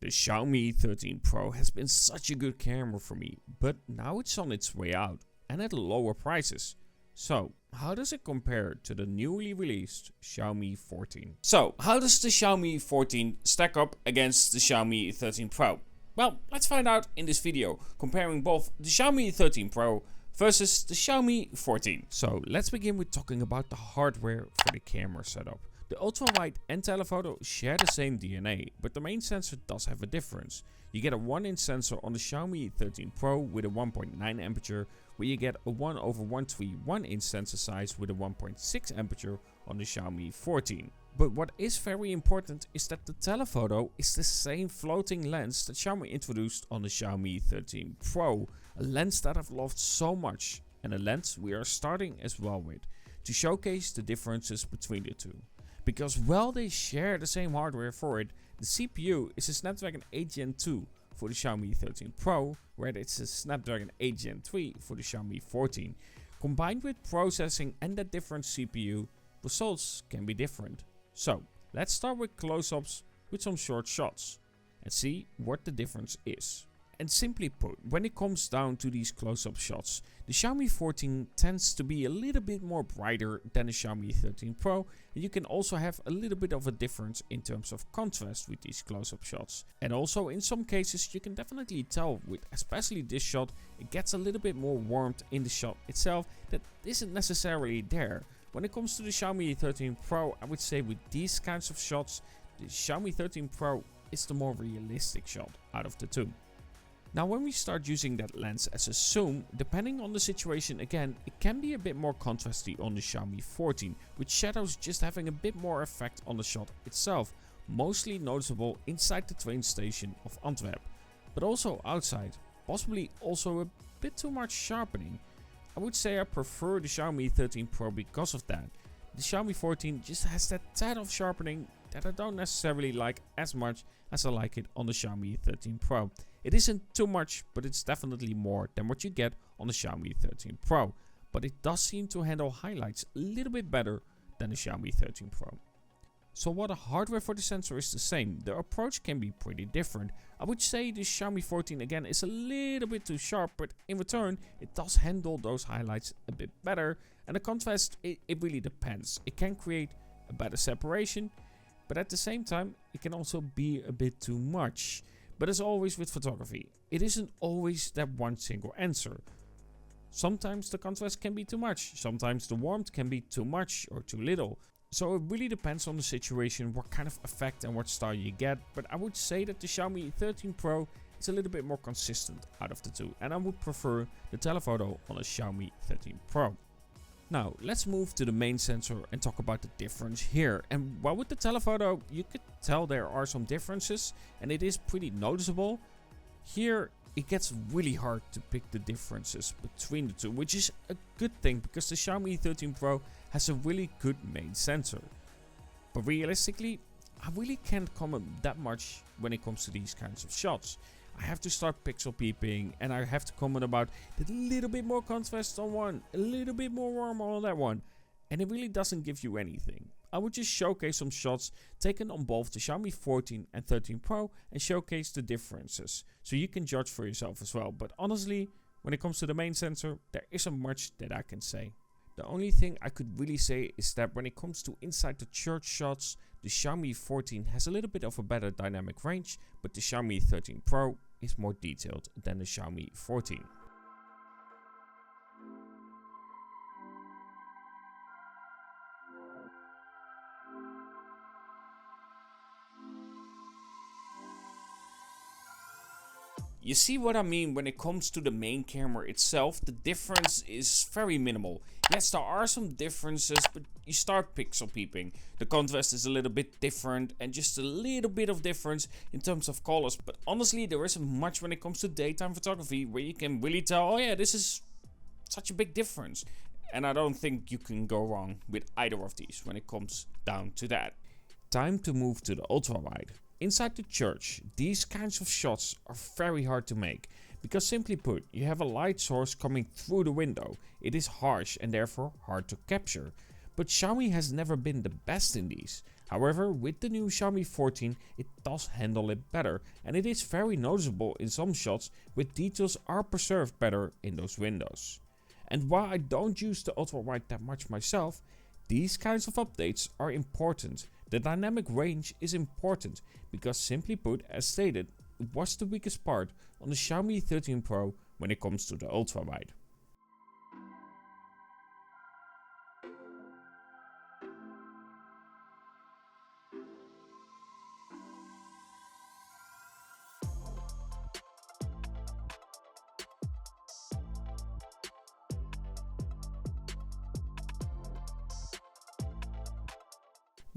The Xiaomi 13 Pro has been such a good camera for me, but now it's on its way out and at lower prices. So, how does it compare to the newly released Xiaomi 14? So, how does the Xiaomi 14 stack up against the Xiaomi 13 Pro? Well, let's find out in this video, comparing both the Xiaomi 13 Pro versus the Xiaomi 14. So, let's begin with talking about the hardware for the camera setup. The ultra-wide and telephoto share the same DNA, but the main sensor does have a difference. You get a 1-inch sensor on the Xiaomi 13 Pro with a 1.9 aperture, where you get a 1/131 1-inch sensor size with a 1.6 aperture on the Xiaomi 14. But what is very important is that the telephoto is the same floating lens that Xiaomi introduced on the Xiaomi 13 Pro, a lens that I've loved so much, and a lens we are starting as well with, to showcase the differences between the two. Because while they share the same hardware for it, the CPU is a Snapdragon 8 Gen 2 for the Xiaomi 13 Pro, whereas it's a Snapdragon 8 Gen 3 for the Xiaomi 14. Combined with processing and that different CPU, results can be different. So, let's start with close-ups with some short shots and see what the difference is. And simply put, when it comes down to these close-up shots, the Xiaomi 14 tends to be a little bit more brighter than the Xiaomi 13 Pro, and you can also have a little bit of a difference in terms of contrast with these close-up shots. And also in some cases you can definitely tell with especially this shot, it gets a little bit more warmth in the shot itself that isn't necessarily there. When it comes to the Xiaomi 13 Pro, I would say with these kinds of shots, the Xiaomi 13 Pro is the more realistic shot out of the two. Now when we start using that lens as a zoom, depending on the situation again, it can be a bit more contrasty on the Xiaomi 14, with shadows just having a bit more effect on the shot itself, mostly noticeable inside the train station of Antwerp, but also outside, possibly also a bit too much sharpening. I would say I prefer the Xiaomi 13 Pro because of that. The Xiaomi 14 just has that tad of sharpening that I don't necessarily like as much as I like it on the Xiaomi 13 Pro. It isn't too much, but it's definitely more than what you get on the Xiaomi 13 Pro. But it does seem to handle highlights a little bit better than the Xiaomi 13 Pro. So while the hardware for the sensor is the same, the approach can be pretty different. I would say the Xiaomi 14 again is a little bit too sharp, but in return it does handle those highlights a bit better. And the contrast, it really depends. It can create a better separation, but at the same time it can also be a bit too much. But as always with photography, it isn't always that one single answer. Sometimes the contrast can be too much, sometimes the warmth can be too much or too little. So it really depends on the situation, what kind of effect and what style you get. But I would say that the Xiaomi 13 Pro is a little bit more consistent out of the two, and I would prefer the telephoto on a Xiaomi 13 Pro. Now, let's move to the main sensor and talk about the difference here. And while with the telephoto, you could tell there are some differences and it is pretty noticeable. Here, it gets really hard to pick the differences between the two, which is a good thing because the Xiaomi 13 Pro has a really good main sensor. But realistically, I really can't comment that much when it comes to these kinds of shots. I have to start pixel peeping and I have to comment about a little bit more contrast on one, a little bit more warm on that one, and it really doesn't give you anything. I would just showcase some shots taken on both the Xiaomi 14 and 13 Pro and showcase the differences, so you can judge for yourself as well. But honestly, when it comes to the main sensor, there isn't much that I can say. The only thing I could really say is that when it comes to inside the church shots, the Xiaomi 14 has a little bit of a better dynamic range, but the Xiaomi 13 Pro is more detailed than the Xiaomi 14. You see what I mean when it comes to the main camera itself, the difference is very minimal. Yes, there are some differences, but you start pixel peeping. The contrast is a little bit different and just a little bit of difference in terms of colors. But honestly, there isn't much when it comes to daytime photography where you can really tell, oh yeah, this is such a big difference. And I don't think you can go wrong with either of these when it comes down to that. Time to move to the ultra wide. Inside the church, these kinds of shots are very hard to make, because simply put, you have a light source coming through the window. It is harsh and therefore hard to capture. But Xiaomi has never been the best in these. However, with the new Xiaomi 14, it does handle it better, and it is very noticeable in some shots with details are preserved better in those windows. And while I don't use the ultra wide that much myself, these kinds of updates are important. The dynamic range is important because, simply put, as stated, it was the weakest part on the Xiaomi 13 Pro when it comes to the ultra wide.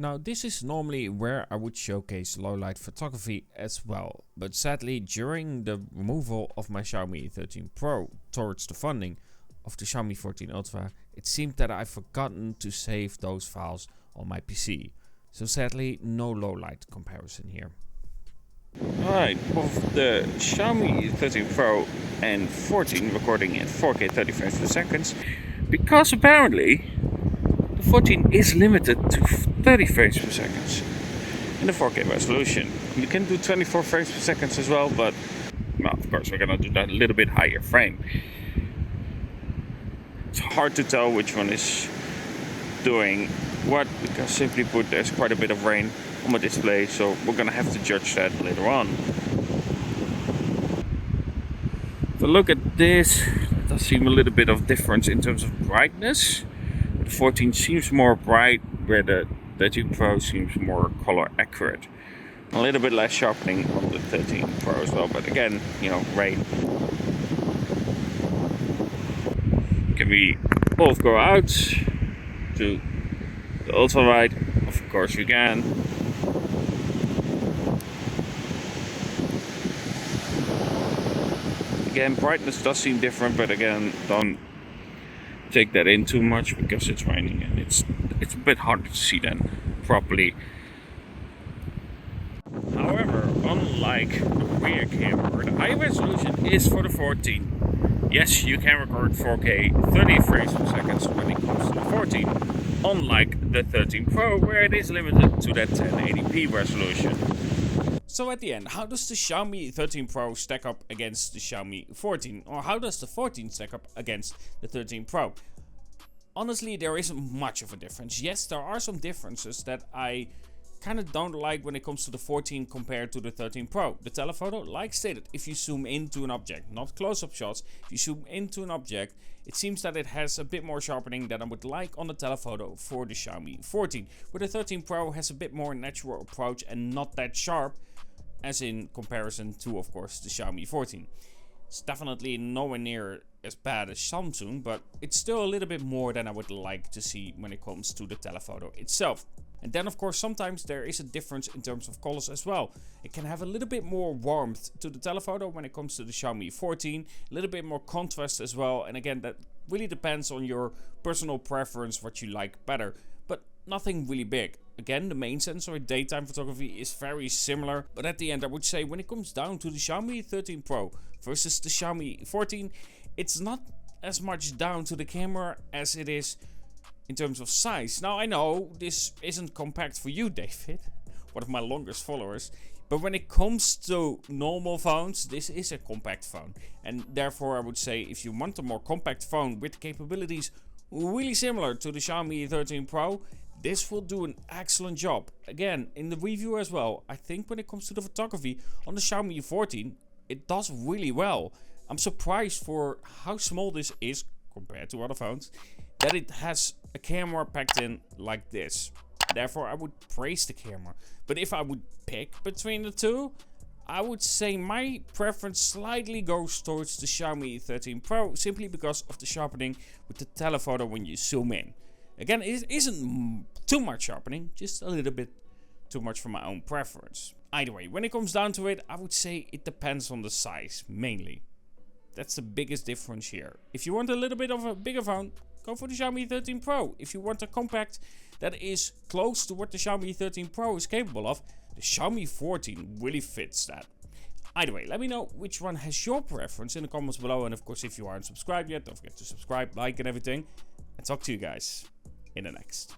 Now, this is normally where I would showcase low light photography as well, but sadly during the removal of my Xiaomi 13 Pro towards the funding of the Xiaomi 14 Ultra, it seemed that I've forgotten to save those files on my PC. So sadly, no low light comparison here. Alright, both the Xiaomi 13 Pro and 14 recording at 4K 30 frames per second, because apparently the 14 is limited to 30 frames per second in the 4K resolution. You can do 24 frames per second as well, but well, of course we're gonna do that a little bit higher frame. It's hard to tell which one is doing what, because simply put there's quite a bit of rain on my display, so we're gonna have to judge that later on. If I look at this, it does seem a little bit of difference in terms of brightness. The 14 seems more bright, where the 13 Pro seems more color accurate. A little bit less sharpening on the 13 Pro as well, but again, you know, rain. Can we both go out to the ultra wide? Of course we can. Again, brightness does seem different, but again, don't take that in too much because it's raining and it's a bit hard to see then properly. However, unlike the rear camera, the high resolution is for the 14. Yes, you can record 4K 30 frames per second when it comes to the 14, unlike the 13 Pro where it is limited to that 1080p resolution. So at the end, how does the Xiaomi 13 Pro stack up against the Xiaomi 14? Or how does the 14 stack up against the 13 Pro? Honestly, there isn't much of a difference. Yes, there are some differences that I kind of don't like when it comes to the 14 compared to the 13 Pro. The telephoto, like stated, if you zoom into an object, not close-up shots, if you zoom into an object, it seems that it has a bit more sharpening than I would like on the telephoto for the Xiaomi 14. Where the 13 Pro has a bit more natural approach and not that sharp, as in comparison to, of course, the Xiaomi 14. It's definitely nowhere near as bad as Samsung, but it's still a little bit more than I would like to see when it comes to the telephoto itself. And then, of course, sometimes there is a difference in terms of colors as well. It can have a little bit more warmth to the telephoto when it comes to the Xiaomi 14, a little bit more contrast as well. And again, that really depends on your personal preference, what you like better, but nothing really big. Again, the main sensor in daytime photography is very similar, but at the end I would say when it comes down to the Xiaomi 13 Pro versus the Xiaomi 14, it's not as much down to the camera as it is in terms of size. Now I know this isn't compact for you, David, one of my longest followers, but when it comes to normal phones, this is a compact phone, and therefore I would say if you want a more compact phone with capabilities really similar to the Xiaomi 13 Pro, this will do an excellent job. Again, in the review as well, I think when it comes to the photography on the Xiaomi 14, it does really well. I'm surprised for how small this is compared to other phones, that it has a camera packed in like this. Therefore, I would praise the camera. But if I would pick between the two, I would say my preference slightly goes towards the Xiaomi 13 Pro, simply because of the sharpening with the telephoto when you zoom in. Again, it isn't too much sharpening, just a little bit too much for my own preference. Either way, when it comes down to it, I would say it depends on the size, mainly. That's the biggest difference here. If you want a little bit of a bigger phone, go for the Xiaomi 13 Pro. If you want a compact that is close to what the Xiaomi 13 Pro is capable of, the Xiaomi 14 really fits that. Either way, let me know which one has your preference in the comments below. And of course, if you aren't subscribed yet, don't forget to subscribe, like and everything. And talk to you guys in the next.